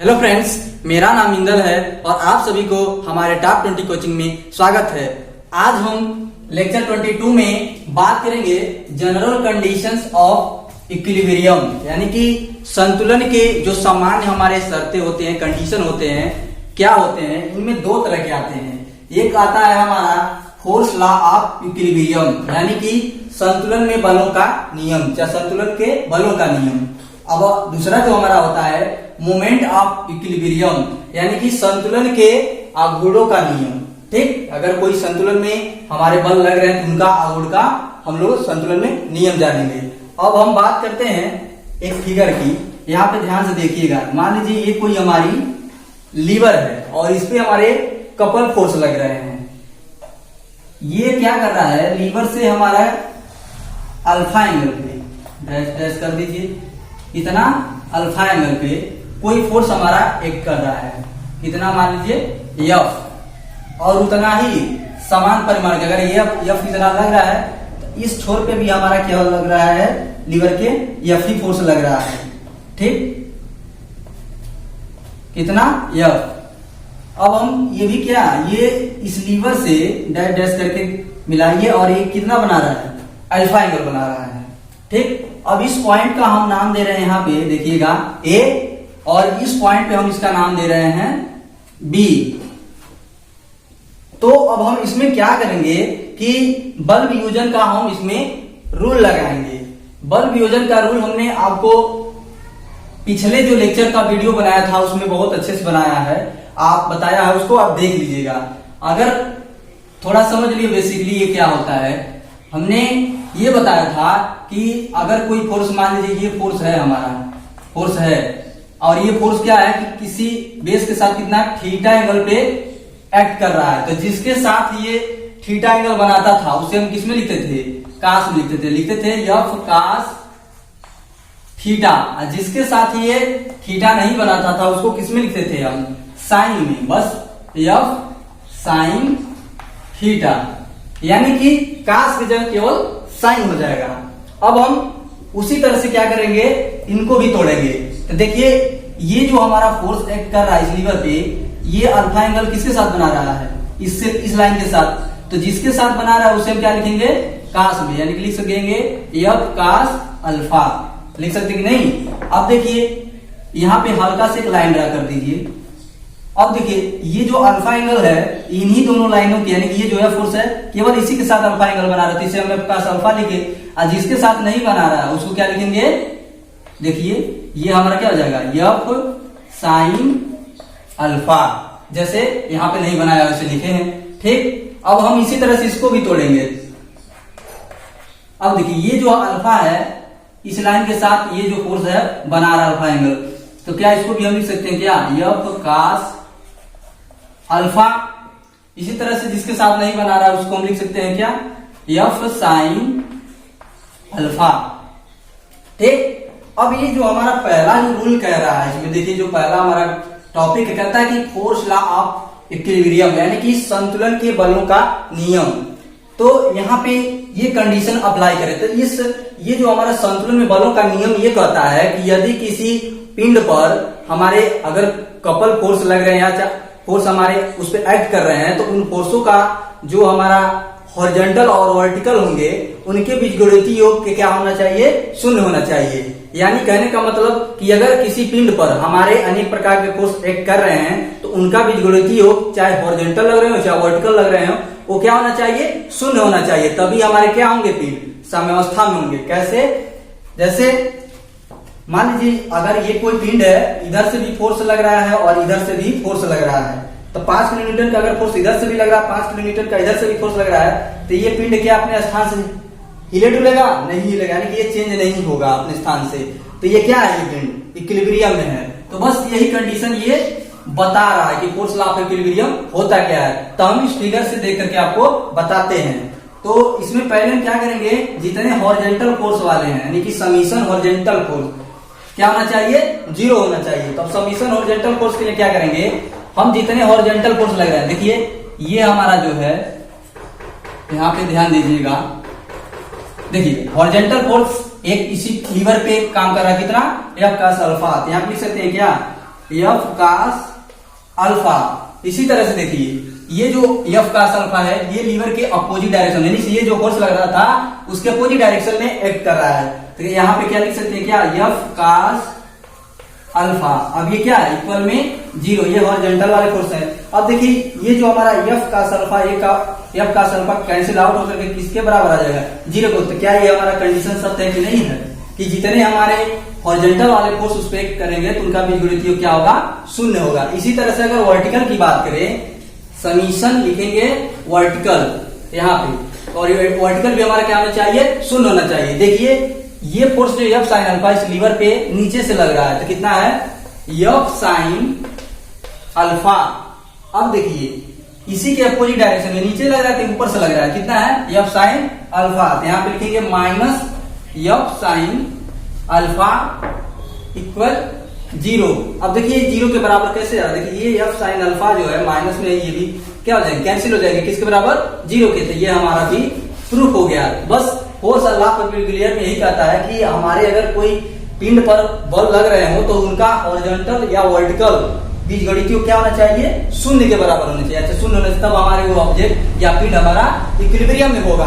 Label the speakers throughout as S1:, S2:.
S1: Hello friends, मेरा नाम इंदल है और आप सभी को हमारे टॉप 20 कोचिंग में स्वागत है। आज हम लेक्चर 22 में बात करेंगे जनरल कंडीशंस ऑफ इक्विलिब्रियम, यानी कि संतुलन के जो सामान्य हमारे शर्तें होते हैं, कंडीशन होते हैं, क्या होते हैं। इनमें दो तरह के आते हैं। एक आता है हमारा फोर्स लॉ ऑफ इक्विलिब्रियम, यानी कि संतुलन में बलों का नियम या संतुलन के बलों का नियम। अब दूसरा जो हमारा होता है मोमेंट ऑफ इक्विलिब्रियम, यानी कि संतुलन के आघूर्णों का नियम। ठीक, अगर कोई संतुलन में हमारे बल लग रहे हैं तो उनका आघूर्ण का हम लोग संतुलन में नियम जानेंगे। अब हम बात करते हैं एक फिगर की। यहाँ पे ध्यान से देखिएगा। मान लीजिए ये कोई हमारी लीवर है और इस पे हमारे कपल फोर्स लग रहे हैं। ये क्या कर रहा है, लीवर से हमारा अल्फा एंगल पे डैश डैश कर दीजिए, इतना अल्फा एंगल पे कोई फोर्स हमारा एक्ट कर रहा है। कितना मान लीजिए एफ, और उतना ही समान परिमाण का अगर एफ इतना लग रहा है तो इस छोर पे भी हमारा क्या लग रहा है, लीवर के एफ ही फोर्स लग रहा है। ठीक, कितना एफ। अब हम ये भी क्या, ये इस लीवर से डैश डैश करके मिलाइए और ये कितना बना रहा है, अल्फा एंगल बना रहा है। ठीक, अब इस पॉइंट का हम नाम दे रहे हैं, यहाँ पे देखिएगा ए, और इस पॉइंट पे हम इसका नाम दे रहे हैं बी। तो अब हम इसमें क्या करेंगे कि बल वियोजन का हम इसमें रूल लगाएंगे। बल वियोजन का रूल हमने आपको पिछले जो लेक्चर का वीडियो बनाया था उसमें बहुत अच्छे से बनाया है, आप बताया है, उसको आप देख लीजिएगा। अगर थोड़ा समझ लिए बेसिकली ये क्या होता है। हमने ये बताया था कि अगर कोई फोर्स, मान लीजिए ये फोर्स है, हमारा फोर्स है, और ये फोर्स क्या है कि किसी बेस के साथ कितना थीटा एंगल पे एक्ट कर रहा है। तो जिसके साथ ये थीटा एंगल बनाता था उसे हम किस में लिखते थे, कास में लिखते थे एफ कास थीटा। जिसके साथ ये थीटा नहीं बनाता था उसको किस में लिखते थे हम, साइन में, बस एफ साइन थीटा, यानी कि कास की जगह केवल साइन हो जाएगा। अब हम उसी तरह से क्या करेंगे, इनको भी तोड़ेंगे। तो देखिए ये जो हमारा फोर्स एक्ट कर रहा है इस लीवर पे, ये अल्फा एंगल किसके साथ बना रहा है, इससे इस लाइन के साथ। तो जिसके साथ बना रहा है उसे हम क्या लिखेंगे, कास में, यानी कि लिख सकेंगे एफ कास अल्फा, लिख सकते कि नहीं। अब देखिए यहाँ पे हल्का से एक लाइन ड्रा कर दीजिए। अब देखिए ये जो अल्फा एंगल है इन्हीं दोनों लाइनों की, यानी कि ये जो है फोर्स है केवल इसी के साथ अल्फा एंगल बना रहा है, इसे हम एफ कास अल्फा लिखे। और जिसके साथ नहीं बना रहा है उसको क्या लिखेंगे, देखिए ये हमारा क्या हो जाएगा, एफ साइन अल्फा, जैसे यहाँ पे नहीं बनाया वैसे लिखे हैं। ठीक, अब हम इसी तरह से इसको भी तोड़ेंगे। अब देखिए ये जो अल्फा है इस लाइन के साथ ये जो फोर्स है बना रहा है अल्फा एंगल, तो क्या इसको भी हम लिख सकते हैं क्या, एफ कास अल्फा। इसी तरह से जिसके साथ नहीं बना रहा है उसको हम लिख सकते हैं क्या, एफ साइन अल्फा। ठीक, अब ये जो हमारा पहला जो रूल कह रहा है इसमें देखिए, जो पहला हमारा टॉपिक कहता है कि फोर्स लॉ ऑफ इक्विलिब्रियम, यानी कि संतुलन के बलों का नियम। तो यहाँ पे ये कंडीशन अप्लाई करें तो ये जो हमारा संतुलन में बलों का नियम ये कहता है कि यदि किसी पिंड पर हमारे अगर कपल फोर्स लग रहे हैं या फोर्स हमारे उस पर एक्ट कर रहे हैं, तो उन फोर्सों का जो हमारा हॉरिजॉन्टल और वर्टिकल होंगे उनके बीच गुणितीय योग के क्या होना चाहिए, शून्य होना चाहिए। यानी कहने का मतलब कि अगर किसी पिंड पर हमारे अनेक प्रकार के फोर्स एक्ट कर रहे हैं तो उनका बीज गुणितीय योग चाहे हॉरिजॉन्टल लग रहे हो चाहे वर्टिकल लग रहे हो, वो क्या होना चाहिए, शून्य होना चाहिए। तभी हमारे क्या होंगे, पिंड साम्यावस्था में होंगे। कैसे, जैसे मान लीजिए अगर ये कोई पिंड है, इधर से भी फोर्स लग रहा है और इधर से भी फोर्स लग रहा है, तो 5 किलोमीटर का अगर फोर्स इधर से भी लग रहा है, 5 किलोमीटर का इधर से भी फोर्स लग रहा है, तो ये पिंड क्या अपने स्थान से हिले डुलेगा, नहीं हिलेगा, यानी कि ये चेंज नहीं होगा अपने स्थान से। तो ये क्या है, ये पिंड इक्विलिब्रियम में है। तो बस यही कंडीशन ये बता रहा है कि फोर्स लॉ ऑफ इक्विलिब्रियम होता क्या है। तो हम इस फिगर से देख करके आपको बताते हैं। तो इसमें पहले हम क्या करेंगे, जितने हॉरिजॉन्टल फोर्स वाले हैं, यानी कि समीशन हॉरिजॉन्टल फोर्स क्या होना चाहिए, 0 होना चाहिए। तो समीशन हॉरिजॉन्टल फोर्स के लिए क्या करेंगे, हम जितने हॉरिजॉन्टल फोर्स लग रहे हैं, देखिए ये हमारा जो है, यहाँ पे ध्यान दीजिएगा, देखिए हॉरिजॉन्टल फोर्स एक इसी लीवर पे काम कर रहा है, कितना, एफ कास अल्फा। यहाँ लिख सकते हैं क्या, एफ कास अल्फा। इसी तरह से देखिए ये जो एफ कास अल्फा है ये लीवर के अपोजिट डायरेक्शन यानी ये जो फोर्स लग रहा था उसके अपोजिट डायरेक्शन में एक्ट कर रहा है। तो यहाँ पे क्या लिख सकते हैं, क्या एफ कास अल्फा। अब ये क्या है, इक्वल में 0, ये हॉरिजॉन्टल वाले फोर्स है। अब देखिए ये जो हमारा F cos alpha, F cos alpha cancel out होकर के किसके बराबर आ जाएगा, 0 को। तो क्या ये हमारा कंडीशन सत्य है कि नहीं है, कि जितने हमारे हॉरिजॉन्टल वाले फोर्स उस पर एक्ट करेंगे तो उनका बीजगणितीय क्या होगा, 0 होगा। इसी तरह से अगर वर्टिकल की बात करें, समीशन लिखेंगे वर्टिकल यहाँ पे, और वर्टिकल भी हमारा क्या होना चाहिए, 0 होना चाहिए। देखिए ये फोर्स जो एफ साइन अल्फा इस लीवर पे नीचे से लग रहा है, तो कितना है, एफ साइन अल्फा। अब देखिए इसी के अपोजिट डायरेक्शन में नीचे लग रहा है कि ऊपर से लग रहा है, कितना है, एफ साइन अल्फा। तो यहाँ पे लिखेंगे minus F sine alpha equal 0। अब देखिए 0 के बराबर कैसे आ, देखिए ये एफ साइन अल्फा जो है माइनस में ये भी क्या हो जाएंगे, कैंसिल हो जाएंगे, किसके बराबर, 0 के। तो ये हमारा भी प्रूफ हो गया। बस फोर्स अल्लाह क्लियर में यही कहता है कि हमारे अगर कोई पिंड पर बल लग रहे हो तो उनका हॉरिजॉन्टल या वर्टिकल बीजगणितीय क्या होना चाहिए, 0 के बराबर होना चाहिए। अच्छा 0 होने से तब हमारे वो ऑब्जेक्ट या पिंड हमारा इक्विलिब्रियम में होगा।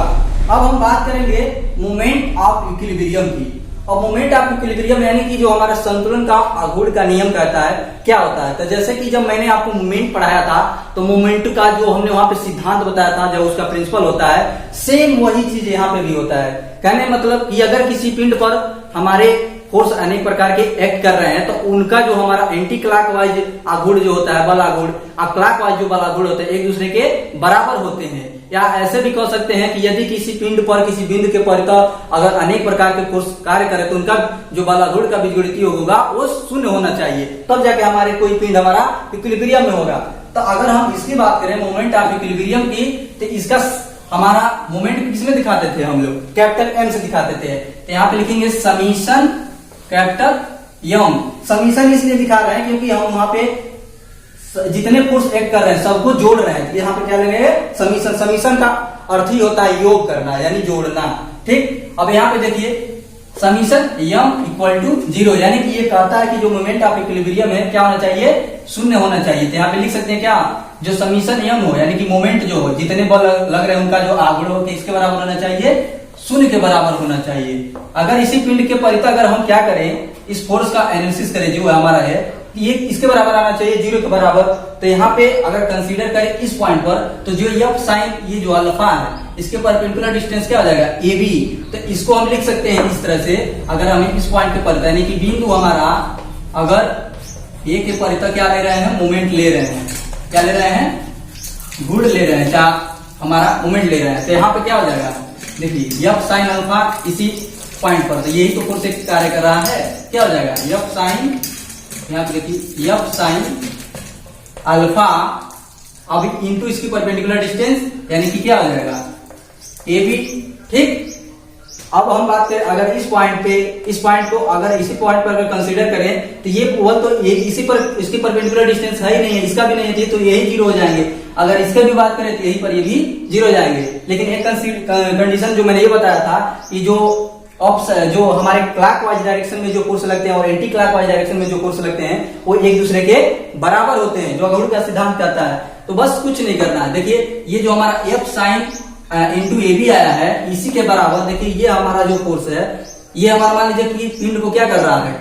S1: अब हम बात करेंगे मोमेंट ऑफ इक्विलिब्रियम की। और मोमेंट ऑफ इक्विलिब्रियम यानी कि जो हमारा संतुलन का आघूर्ण का नियम कहता है क्या होता है। तो जैसे कि जब मैंने आपको मोमेंट पढ़ाया था तो मोमेंट का जो हमने वहां पे सिद्धांत बताया था, जो उसका प्रिंसिपल होता है, सेम वही चीज यहाँ पे भी होता है। कहने मतलब कि अगर किसी पिंड पर हमारे फोर्स अनेक प्रकार के एक्ट कर रहे हैं तो उनका जो हमारा एंटी क्लॉकवाइज आघूर्ण जो होता है, बल आघूर्ण, और क्लॉकवाइज जो बल आघूर्ण होते हैं एक दूसरे के बराबर होते हैं। या ऐसे भी कह सकते हैं कि यदि किसी पिंड पर किसी बिंदु के परितः अगर अनेक प्रकार के फोर्स कार्य करे तो उनका जो बल आघूर्ण का बीजगणितीय होगा वो 0 होना चाहिए, तब जाके हमारे कोई पिंड हमारा इक्विलिब्रियम में होगा। तो अगर हम इसकी बात करें मोमेंट ऑफ इक्विलिब्रियम की, तो इसका हमारा मोमेंट किसमें दिखाते थे हम लोग, कैपिटल एम से दिखाते थे। तो यहाँ पे लिखेंगे समीशन कैपिटल एम। समीशन इसलिए दिखा रहे हैं क्योंकि हम वहां पे जितने फोर्स एक्ट कर रहे हैं सबको जोड़ रहे हैं। यहाँ पे क्या लगेगा, समीशन। समीशन का अर्थ ही होता है योग करना यानी जोड़ना, ठीक। अब यहाँ पे देखिए समीशन एम इक्वल टू 0 यानी कि ये कहता है कि जो मोमेंट ऑफ इक्विलिब्रियम है क्या होना चाहिए, 0 होना चाहिए। तो यहाँ पे लिख सकते हैं क्या, जो समीशन एम हो यानी कि मोमेंट जो हो, जितने बल लग रहे हैं उनका जो आघूर्ण हो इसके बराबर होना चाहिए, 0 के बराबर होना चाहिए। अगर इसी पिंड के परितः अगर हम क्या करें, इस फोर्स का एनालिसिस करें जो हमारा है, ये इसके बराबर आना चाहिए, 0 के बराबर। तो यहाँ पे अगर कंसीडर करें इस पॉइंट पर, तो जो एफ साइन ये जो अल्फा है इसके परपेंडिकुलर डिस्टेंस क्या हो जाएगा, AB। तो इसको हम लिख सकते हैं इस तरह से, अगर हमें इस पॉइंट के परितः यानी कि बिंदु हमारा अगर ए के परितः क्या ले रहे हैं, मोमेंट ले रहे हैं, क्या ले रहे हैं, गुण ले रहे हैं, चाहे हमारा मोमेंट ले रहे हैं। तो यहाँ पे क्या हो जाएगा, देखिए एफ साइन अल्फा इसी पॉइंट पर, तो यही तो फोर्स कार्य कर रहा है, क्या हो जाएगा एफ साइन, यहाँ पे देखिए एफ साइन अल्फा अब इंटू इसकी परपेंडिकुलर डिस्टेंस यानी कि क्या हो जाएगा AB, ठीक। अब हम बात करें अगर इस पॉइंट को अगर इसी पॉइंट पर अगर कंसीडर करें तो ये पोल तो ये इसी पर इसकी परपेंडिकुलर डिस्टेंस है ही नहीं है, इसका भी नहीं है, तो यही 0 हो जाएंगे। अगर इसका भी बात करें तो यही पर ये भी 0 हो जाएंगे। लेकिन एक कंडीशन जो मैंने ये बताया था कि जो हमारे क्लॉकवाइज डायरेक्शन में जो फोर्स लगते हैं और एंटी क्लॉकवाइज डायरेक्शन में जो फोर्स लगते हैं वो एक दूसरे के बराबर होते हैं, जो आघूर्ण का सिद्धांत कहता है। तो बस कुछ नहीं करना है। देखिए ये जो हमारा एफ साइन इंटू AB आया है इसी के बराबर, देखिए ये हमारा जो फोर्स है ये हमारा मान लीजिए कि पिंड को क्या कर रहा है,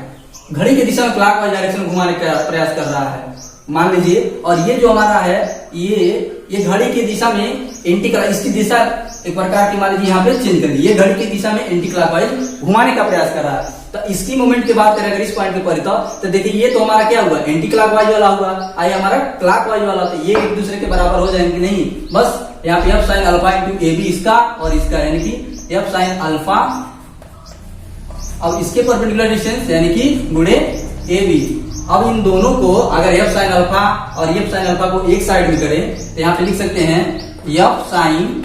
S1: घड़ी की दिशा में क्लॉकवाइज डायरेक्शन में घुमाने का प्रयास कर रहा है मान लीजिए, और ये जो हमारा है ये घड़ी की दिशा में एंटी क्लॉक, इसकी दिशा एक प्रकार की मान लीजिए यहाँ पे चेंज कर दी, ये घड़ी की दिशा में एंटी क्लॉकवाइज घुमाने का प्रयास कर रहा है। तो इसकी मोमेंट की बात करें अगर इस पॉइंट पे परितः, तो देखिए ये तो हमारा क्या हुआ, एंटी क्लॉकवाइज वाला हुआ, आई हमारा क्लॉकवाइज वाला, तो ये एक दूसरे के बराबर हो जाएंगे नहीं। बस यहाँ पे F sine alpha into AB इसका और इसका यानी कि एफ साइन अल्फा, अब इसके परपेंडिकुलर डिस्टेंस यानी कि गुणे AB। अब इन दोनों को अगर एफ साइन अल्फा और एफ साइन अल्फा को एक साइड में करें तो यहाँ पे लिख सकते हैं F sine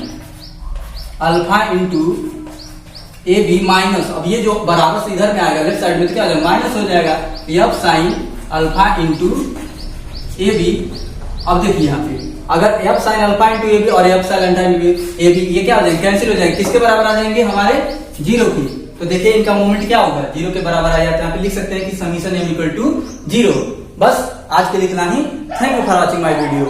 S1: alpha into AB minus, अब ये जो बराबर से इधर में आएगा लेफ्ट साइड में तो क्या हो जाएगा, माइनस हो जाएगा, F sine alpha into AB। अब देखिए यहाँ पे अगर F sine alpha into AB और F sine alpha into AB ये क्या हो जाएंगे, कैंसिल हो जाएंगे, किसके बराबर आ जाएंगे, हमारे 0 की। तो देखिए इनका मोमेंट क्या होगा, 0 के बराबर आ जाता है। यहाँ पे लिख सकते हैं कि समीशन M इक्वल टू 0। बस आज के लिए इतना ही। Thank you for watching my video.